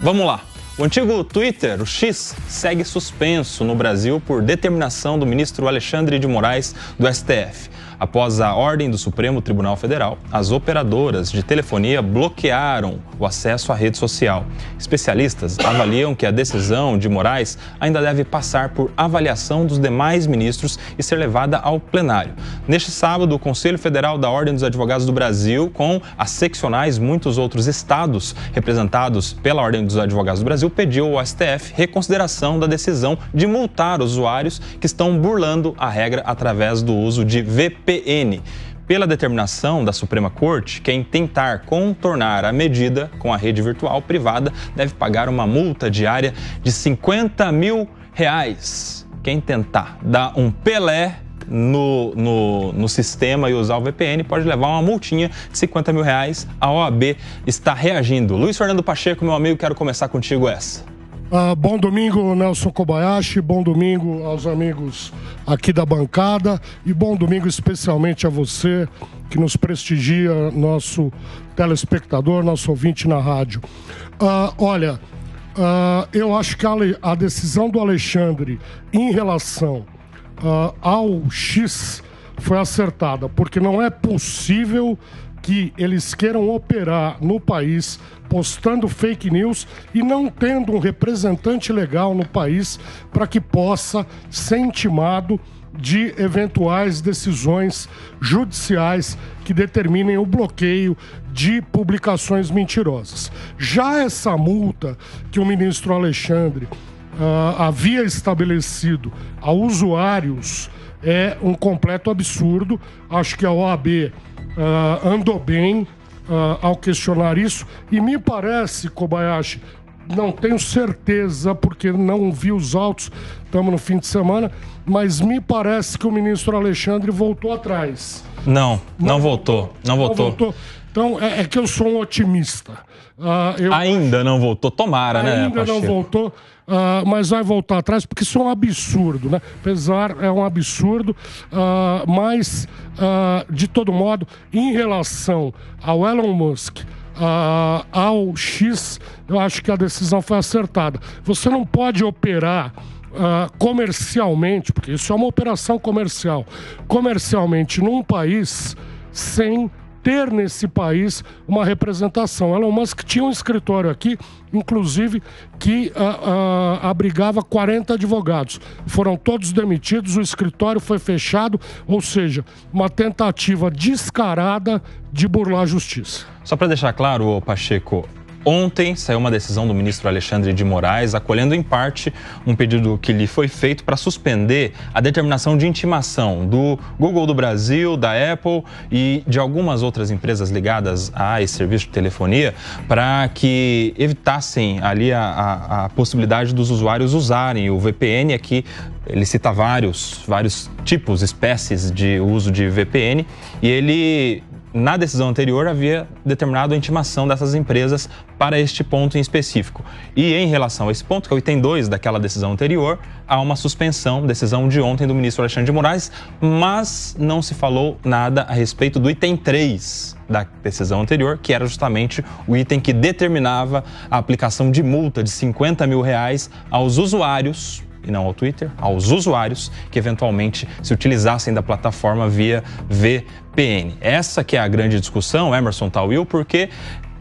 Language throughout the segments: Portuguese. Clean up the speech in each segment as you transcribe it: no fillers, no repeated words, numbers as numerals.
Vamos lá. O antigo Twitter, o X, segue suspenso no Brasil por determinação do ministro Alexandre de Moraes, do STF. Após a ordem do Supremo Tribunal Federal, as operadoras de telefonia bloquearam o acesso à rede social. Especialistas avaliam que a decisão de Moraes ainda deve passar por avaliação dos demais ministros e ser levada ao plenário. Neste sábado, o Conselho Federal da Ordem dos Advogados do Brasil, com as seccionais muitos outros estados representados pela Ordem dos Advogados do Brasil, pediu ao STF reconsideração da decisão de multar usuários que estão burlando a regra através do uso de VPN. Pela determinação da Suprema Corte, quem tentar contornar a medida com a rede virtual privada deve pagar uma multa diária de R$50 mil. Quem tentar dar um Pelé no sistema e usar o VPN pode levar uma multinha de R$50 mil. A OAB está reagindo. Luiz Fernando Pacheco, meu amigo, quero começar contigo essa. Bom domingo, Nelson Kobayashi, bom domingo aos amigos aqui da bancada e bom domingo especialmente a você que nos prestigia, nosso telespectador, nosso ouvinte na rádio. Eu acho que a decisão do Alexandre em relação ao X foi acertada, porque não é possível que eles queiram operar no país postando fake news e não tendo um representante legal no país para que possa ser intimado de eventuais decisões judiciais que determinem o bloqueio de publicações mentirosas. Já essa multa que o ministro Alexandre havia estabelecido a usuários é um completo absurdo. Acho que a OAB andou bem ao questionar isso, e me parece, Kobayashi, não tenho certeza porque não vi os autos, estamos no fim de semana, mas me parece que o ministro Alexandre voltou atrás. Não voltou. Então é que eu sou um otimista. Ainda não voltou, tomara, né? Ainda não voltou. Mas vai voltar atrás, porque isso é um absurdo, né? Apesar, é um absurdo, mas, de todo modo, em relação ao Elon Musk, ao X, eu acho que a decisão foi acertada. Você não pode operar comercialmente, porque isso é uma operação comercialmente num país sem ter nesse país uma representação. Elon Musk tinha um escritório aqui, inclusive, que abrigava 40 advogados. Foram todos demitidos, o escritório foi fechado, ou seja, uma tentativa descarada de burlar a justiça. Só para deixar claro, Pacheco, ontem saiu uma decisão do ministro Alexandre de Moraes, acolhendo em parte um pedido que lhe foi feito para suspender a determinação de intimação do Google do Brasil, da Apple e de algumas outras empresas ligadas a esse serviço de telefonia, para que evitassem ali a possibilidade dos usuários usarem o VPN. Aqui ele cita vários tipos, espécies de uso de VPN, e ele, na decisão anterior, havia determinado a intimação dessas empresas para este ponto em específico. E em relação a esse ponto, que é o item 2 daquela decisão anterior, há uma suspensão, decisão de ontem do ministro Alexandre de Moraes, mas não se falou nada a respeito do item 3 da decisão anterior, que era justamente o item que determinava a aplicação de multa de R$50 mil aos usuários, e não ao Twitter, aos usuários que eventualmente se utilizassem da plataforma via VPN. Essa que é a grande discussão, Emerson Tawil, porque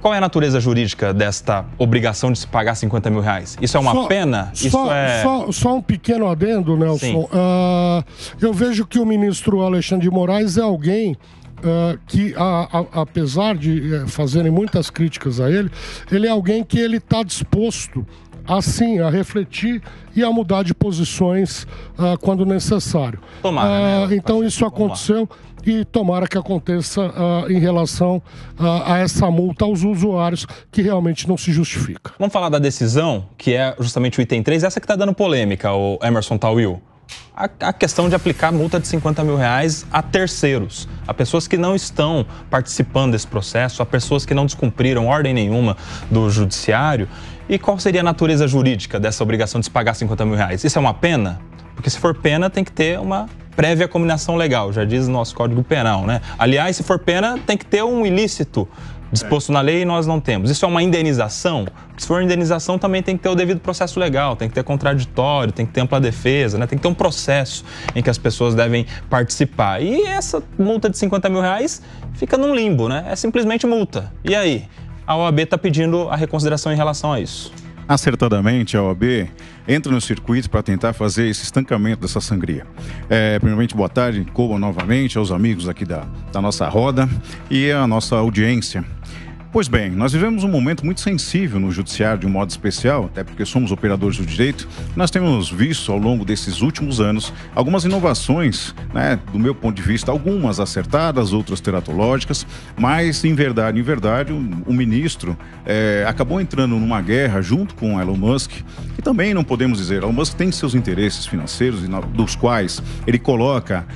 qual é a natureza jurídica desta obrigação de se pagar R$50 mil? Isso é uma pena? Só um pequeno adendo, Nelson. Eu vejo que o ministro Alexandre de Moraes é alguém que, apesar de fazerem muitas críticas a ele é alguém que ele está disposto assim, a refletir e a mudar de posições quando necessário. Tomara, né? Então isso aconteceu e tomara que aconteça em relação a essa multa aos usuários, que realmente não se justifica. Vamos falar da decisão, que é justamente o item 3, essa que está dando polêmica, o Emerson Tawil. A questão de aplicar multa de R$50 mil a terceiros, a pessoas que não estão participando desse processo, a pessoas que não descumpriram ordem nenhuma do judiciário. E qual seria a natureza jurídica dessa obrigação de se pagar R$50 mil? Isso é uma pena? Porque se for pena, tem que ter uma prévia combinação legal, já diz o nosso Código Penal, né? Aliás, se for pena, tem que ter um ilícito disposto na lei e nós não temos. Isso é uma indenização? Se for indenização, também tem que ter o devido processo legal, tem que ter contraditório, tem que ter ampla defesa, né? Tem que ter um processo em que as pessoas devem participar. E essa multa de 50 mil reais fica num limbo, né? É simplesmente multa. E aí? A OAB está pedindo a reconsideração em relação a isso. Acertadamente, a OAB entra no circuito para tentar fazer esse estancamento dessa sangria. Primeiramente, boa tarde, Koba, novamente, aos amigos aqui da nossa roda e a nossa audiência. Pois bem, nós vivemos um momento muito sensível no judiciário de um modo especial, até porque somos operadores do direito. Nós temos visto ao longo desses últimos anos algumas inovações, né, do meu ponto de vista, algumas acertadas, outras teratológicas, mas em verdade, o ministro acabou entrando numa guerra junto com Elon Musk, e também não podemos dizer, Elon Musk tem seus interesses financeiros, dos quais ele coloca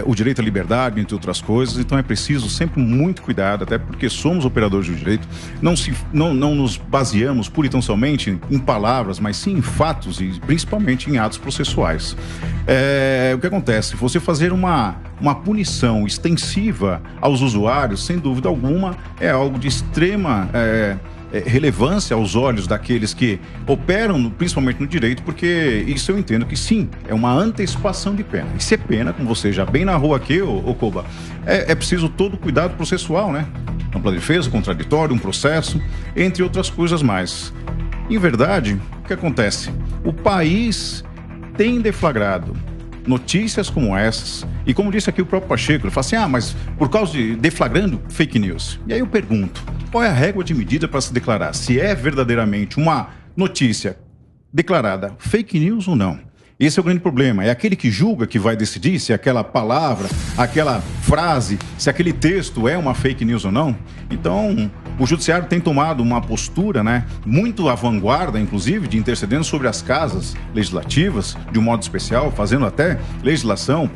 o direito à liberdade, entre outras coisas, então é preciso sempre muito cuidado, até porque somos operadores do direito. Não nos baseamos pura e tão somente em palavras, mas sim em fatos e principalmente em atos processuais. O que acontece? Você fazer uma punição extensiva aos usuários, sem dúvida alguma, é algo de extrema relevância aos olhos daqueles que operam, principalmente no direito, porque isso eu entendo que sim, é uma antecipação de pena. E se é pena, como você já bem narrou aqui, ô Koba, é preciso todo cuidado processual, né? Ampla defesa, contraditório, um processo, entre outras coisas mais. Em verdade, o que acontece? O país tem deflagrado notícias como essas, e como disse aqui o próprio Pacheco, ele fala assim, mas por causa de deflagrando fake news. E aí eu pergunto, qual é a régua de medida para se declarar se é verdadeiramente uma notícia declarada fake news ou não? Esse é o grande problema. É aquele que julga que vai decidir se aquela palavra, aquela frase, se aquele texto é uma fake news ou não. Então, o judiciário tem tomado uma postura, né, muito à vanguarda, inclusive, de intercedendo sobre as casas legislativas, de um modo especial, fazendo até legislação.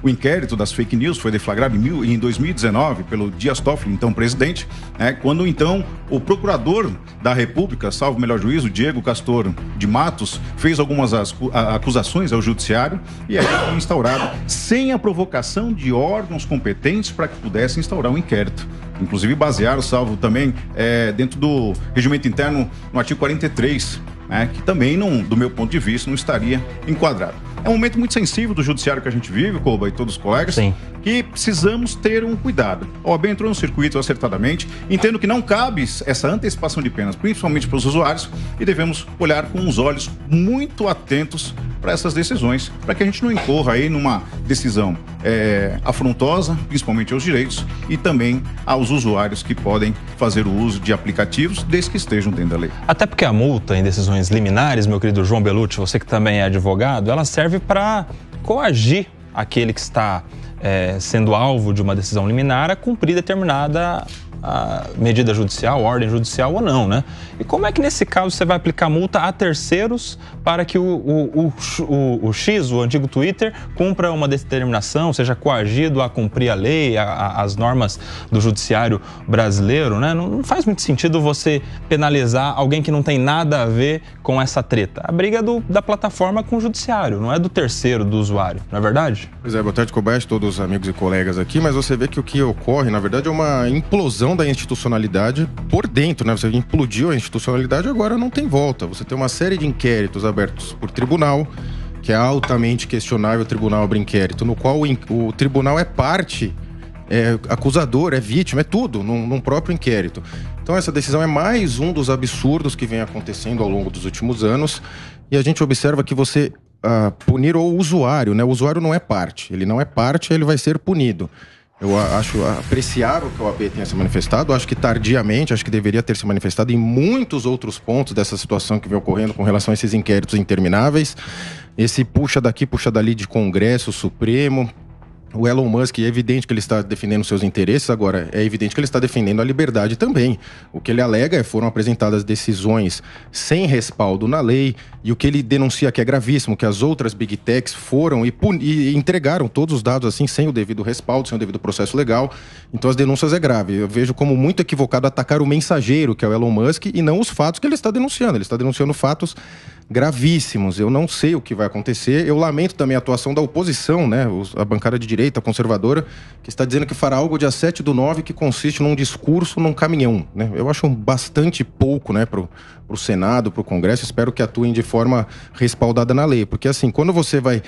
O inquérito das fake news foi deflagrado em 2019 pelo Dias Toffoli, então presidente, quando então o procurador da República, salvo melhor juízo, Diego Castor de Matos, fez algumas acusações ao judiciário e aí foi instaurado sem a provocação de órgãos competentes para que pudessem instaurar um inquérito. Inclusive basearam, salvo também, dentro do regimento interno no artigo 43, que também, do meu ponto de vista, não estaria enquadrado. É um momento muito sensível do judiciário que a gente vive, Koba e todos os colegas, sim, que precisamos ter um cuidado. A OAB entrou no circuito acertadamente, entendo que não cabe essa antecipação de penas, principalmente para os usuários, e devemos olhar com os olhos muito atentos para essas decisões, para que a gente não incorra aí numa decisão afrontosa, principalmente aos direitos e também aos usuários que podem fazer o uso de aplicativos, desde que estejam dentro da lei. Até porque a multa em decisões liminares, meu querido João Belucci, você que também é advogado, ela serve para coagir aquele que está sendo alvo de uma decisão liminar a cumprir determinada medida judicial, ordem judicial ou não, né? E como é que nesse caso você vai aplicar multa a terceiros para que o X, o antigo Twitter, cumpra uma determinação, seja coagido a cumprir a lei, as normas do judiciário brasileiro, né? Não faz muito sentido você penalizar alguém que não tem nada a ver com essa treta. A briga é da plataforma com o judiciário, não é do terceiro, do usuário, não é verdade? Pois é, boa tarde, Kobayashi, todos os amigos e colegas aqui, mas você vê que o que ocorre, na verdade, é uma implosão da institucionalidade por dentro, né? Você implodiu a institucionalidade, agora não tem volta. Você tem uma série de inquéritos abertos por tribunal, que é altamente questionável. O tribunal abre inquérito, no qual o tribunal é parte, é acusador, é vítima, é tudo num próprio inquérito. Então essa decisão é mais um dos absurdos que vem acontecendo ao longo dos últimos anos, e a gente observa que você punir o usuário, né? O usuário não é parte, ele não é parte, ele vai ser punido. Eu acho apreciável que a OAB tenha se manifestado, acho que tardiamente, acho que deveria ter se manifestado em muitos outros pontos dessa situação que vem ocorrendo com relação a esses inquéritos intermináveis. Esse puxa daqui, puxa dali de Congresso, Supremo. O Elon Musk, é evidente que ele está defendendo seus interesses, agora é evidente que ele está defendendo a liberdade também. O que ele alega foram apresentadas decisões sem respaldo na lei, e o que ele denuncia que é gravíssimo, que as outras Big Techs foram e entregaram todos os dados assim, sem o devido respaldo, sem o devido processo legal. Então as denúncias é grave. Eu vejo como muito equivocado atacar o mensageiro, que é o Elon Musk, e não os fatos que ele está denunciando. Ele está denunciando fatos gravíssimos. Eu não sei o que vai acontecer. Eu lamento também a atuação da oposição, né? A bancada de direita direita, conservadora, que está dizendo que fará algo dia 7/9 que consiste num discurso num caminhão, né? Eu acho bastante pouco, né, pro Senado, pro Congresso. Espero que atuem de forma respaldada na lei, porque assim, quando você vai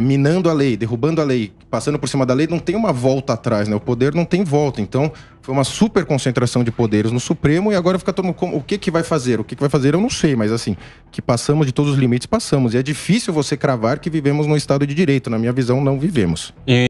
minando a lei, derrubando a lei, passando por cima da lei, não tem uma volta atrás, né? O poder não tem volta. Então, foi uma super concentração de poderes no Supremo e agora fica todo mundo... O que vai fazer? O que vai fazer eu não sei, mas assim, que passamos de todos os limites, passamos. E é difícil você cravar que vivemos num Estado de Direito. Na minha visão, não vivemos.